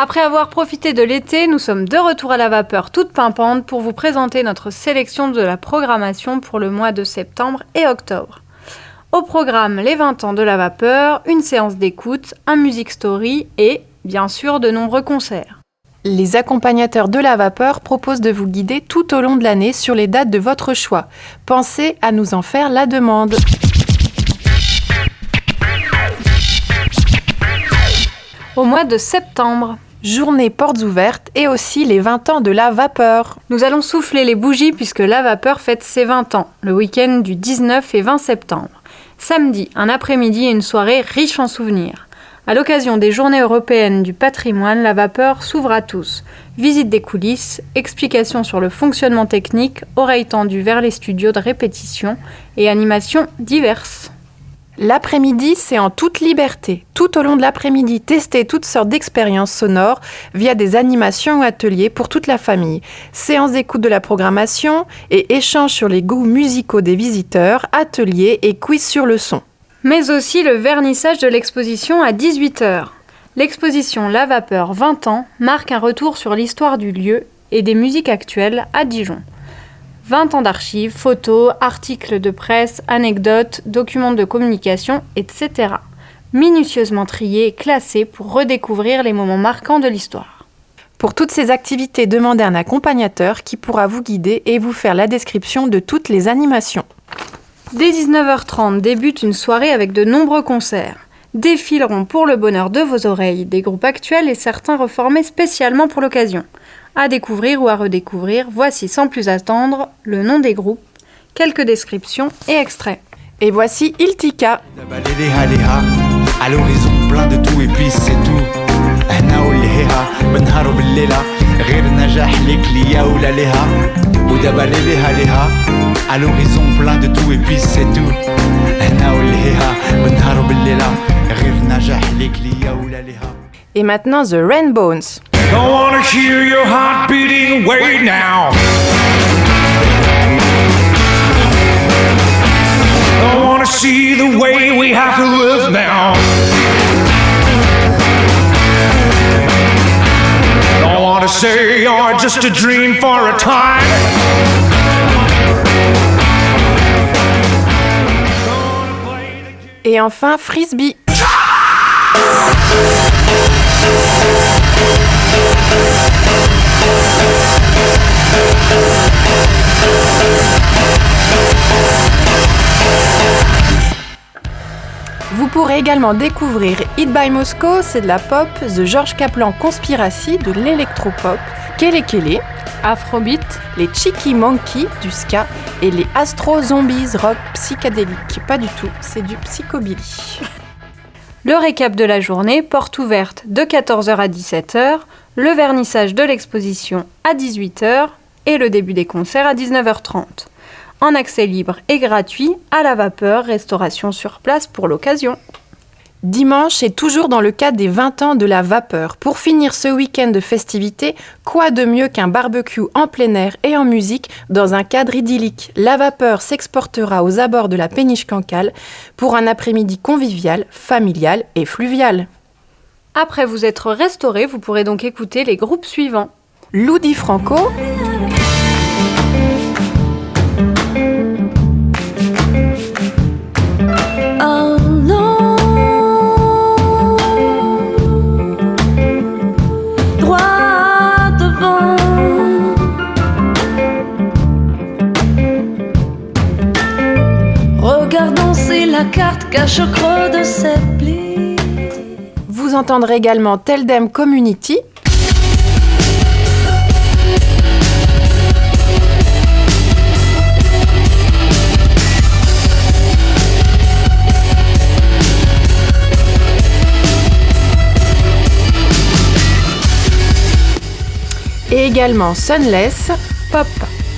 Après avoir profité de l'été, nous sommes de retour à la vapeur toute pimpante pour vous présenter notre sélection de la programmation pour le mois de septembre et octobre. Au programme, les 20 ans de la vapeur, une séance d'écoute, un music story et, bien sûr, de nombreux concerts. Les accompagnateurs de la vapeur proposent de vous guider tout au long de l'année sur les dates de votre choix. Pensez à nous en faire la demande. Au mois de septembre, journée portes ouvertes et aussi les 20 ans de la vapeur. Nous allons souffler les bougies puisque la vapeur fête ses 20 ans, le week-end du 19 et 20 septembre. Samedi, un après-midi et une soirée riche en souvenirs. À l'occasion des Journées européennes du patrimoine, la vapeur s'ouvre à tous. Visite des coulisses, explications sur le fonctionnement technique, oreilles tendues vers les studios de répétition et animations diverses. L'après-midi, c'est en toute liberté. Tout au long de l'après-midi, testez toutes sortes d'expériences sonores via des animations ou ateliers pour toute la famille. Séances d'écoute de la programmation et échanges sur les goûts musicaux des visiteurs, ateliers et quiz sur le son. Mais aussi le vernissage de l'exposition à 18h. L'exposition La Vapeur 20 ans marque un retour sur l'histoire du lieu et des musiques actuelles à Dijon. 20 ans d'archives, photos, articles de presse, anecdotes, documents de communication, etc. Minutieusement triés et classés pour redécouvrir les moments marquants de l'histoire. Pour toutes ces activités, demandez un accompagnateur qui pourra vous guider et vous faire la description de toutes les animations. Dès 19h30 débute une soirée avec de nombreux concerts. Défileront pour le bonheur de vos oreilles des groupes actuels et certains reformés spécialement pour l'occasion. À découvrir ou à redécouvrir, voici sans plus attendre le nom des groupes, quelques descriptions et extraits. Et voici Iltika. À l'horizon plein de tout et puis c'est tout. À l'horizon plein de tout et puis c'est tout. Et maintenant The Rainbows. Don't wanna hear your heart beating away now. Don't wanna see the way we have to live now. Don't wanna say you're just a dream for a time. Et enfin Frisbee. Vous pourrez également découvrir Hit by Moscow, c'est de la pop, The George Kaplan Conspiracy, de l'électropop, Kele Kele, Afrobeat, les Cheeky Monkey, du ska, et les Astro Zombies rock psychédélique. Pas du tout, c'est du psychobilly. Le récap de la journée, porte ouverte de 14h à 17h, le vernissage de l'exposition à 18h et le début des concerts à 19h30. En accès libre et gratuit, à la vapeur, restauration sur place pour l'occasion. Dimanche est toujours dans le cadre des 20 ans de la vapeur. Pour finir ce week-end de festivités, quoi de mieux qu'un barbecue en plein air et en musique dans un cadre idyllique. La vapeur s'exportera aux abords de la péniche Cancale pour un après-midi convivial, familial et fluvial. Après vous être restauré, vous pourrez donc écouter les groupes suivants. Lou Di Franco, la carte cache au creux de ses plis. Vous entendrez également Tell Them Community. Et également Sunless, Pop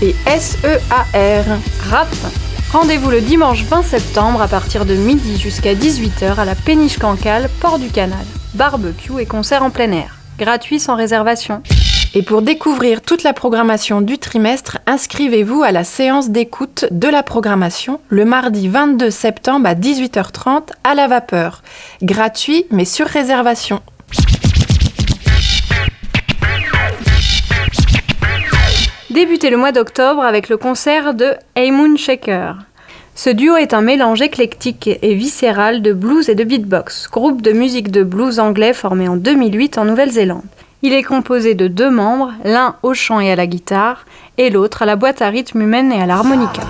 et SEAR, Rap. Rendez-vous le dimanche 20 septembre à partir de midi jusqu'à 18h à la péniche Cancale, port du Canal. Barbecue et concert en plein air. Gratuit sans réservation. Et pour découvrir toute la programmation du trimestre, inscrivez-vous à la séance d'écoute de la programmation le mardi 22 septembre à 18h30 à la vapeur. Gratuit mais sur réservation. Débutez le mois d'octobre avec le concert de Hey Moon Shaker. Ce duo est un mélange éclectique et viscéral de blues et de beatbox, groupe de musique de blues anglais formé en 2008 en Nouvelle-Zélande. Il est composé de 2 membres, l'un au chant et à la guitare, et l'autre à la boîte à rythme humaine et à l'harmonica.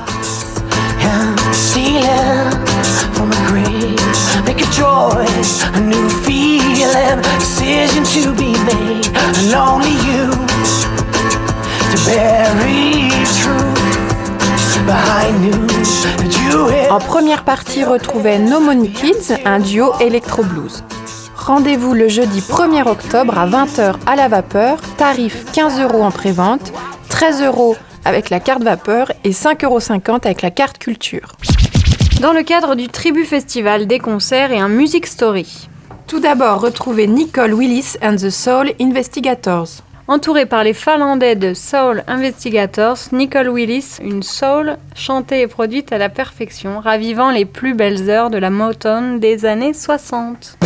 En première partie, retrouvez No Money Kids, un duo électro-blues. Rendez-vous le jeudi 1er octobre à 20h à la Vapeur, tarif 15 € en pré-vente, 13 € avec la carte Vapeur et 5,50 € avec la carte Culture. Dans le cadre du Tribu Festival, des concerts et un Music Story. Tout d'abord, retrouvez Nicole Willis and the Soul Investigators. Entourée par les Finlandais de Soul Investigators, Nicole Willis, une soul chantée et produite à la perfection, ravivant les plus belles heures de la Motown des années 60.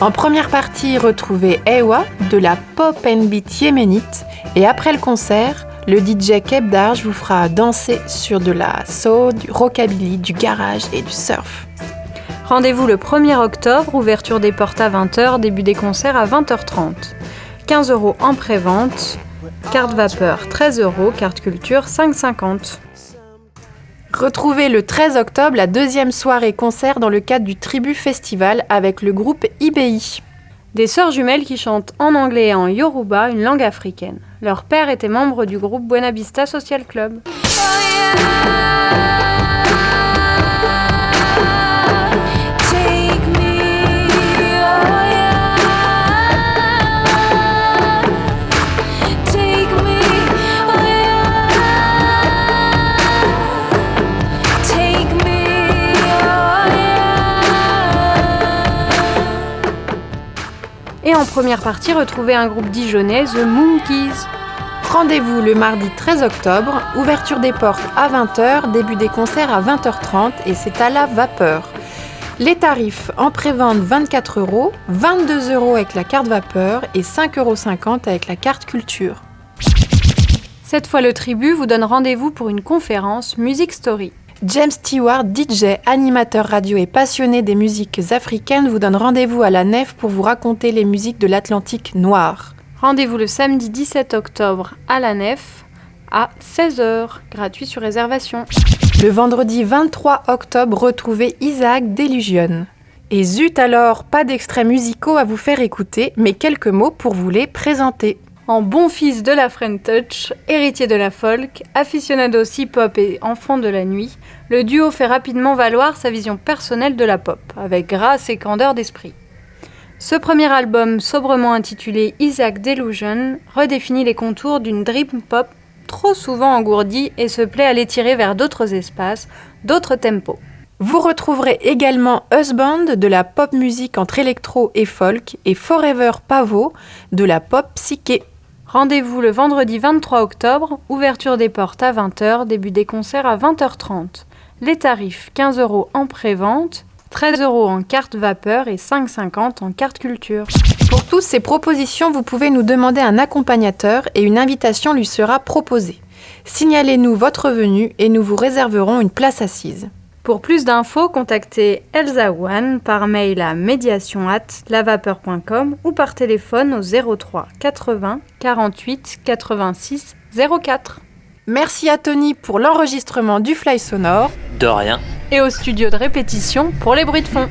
En première partie, retrouvez Ewa de la pop and beat yéménite et après le concert, le DJ Keb Darj vous fera danser sur de la soul, du rockabilly, du garage et du surf. Rendez-vous le 1er octobre, ouverture des portes à 20h, début des concerts à 20h30. 15 € en pré-vente, carte Vapeur 13 €, carte Culture 5,50 €. Retrouvez le 13 octobre la 2e soirée concert dans le cadre du Tribu Festival avec le groupe IBI. Des sœurs jumelles qui chantent en anglais et en yoruba, une langue africaine. Leur père était membre du groupe Buena Vista Social Club. Et en première partie, retrouvez un groupe dijonnais, The Monkeys. Rendez-vous le mardi 13 octobre, ouverture des portes à 20h, début des concerts à 20h30 et c'est à la Vapeur. Les tarifs en pré-vente 24 €, 22 € avec la carte Vapeur et 5,50 € avec la carte Culture. Cette fois, le Tribu vous donne rendez-vous pour une conférence Music Story. James Stewart, DJ, animateur radio et passionné des musiques africaines, vous donne rendez-vous à la Nef pour vous raconter les musiques de l'Atlantique noir. Rendez-vous le samedi 17 octobre à la Nef à 16h, gratuit sur réservation. Le vendredi 23 octobre, retrouvez Isaac Delusion. Et zut alors, pas d'extraits musicaux à vous faire écouter, mais quelques mots pour vous les présenter. En bon fils de la French Touch, héritier de la folk, aficionado hip-hop et enfant de la nuit, le duo fait rapidement valoir sa vision personnelle de la pop, avec grâce et candeur d'esprit. Ce premier album, sobrement intitulé Isaac Delusion, redéfinit les contours d'une dream pop trop souvent engourdie et se plaît à l'étirer vers d'autres espaces, d'autres tempos. Vous retrouverez également Husband de la pop musique entre électro et folk et Forever Pavo de la pop psyché. Rendez-vous le vendredi 23 octobre, ouverture des portes à 20h, début des concerts à 20h30. Les tarifs 15 € en pré-vente, 13 € en carte Vapeur et 5,50 € en carte Culture. Pour toutes ces propositions, vous pouvez nous demander un accompagnateur et une invitation lui sera proposée. Signalez-nous votre venue et nous vous réserverons une place assise. Pour plus d'infos, contactez Elsa Wan par mail à mediation@lavapeur.com ou par téléphone au 03 80 48 86 04. Merci à Tony pour l'enregistrement du fly sonore. De rien. Et au studio de répétition pour les bruits de fond.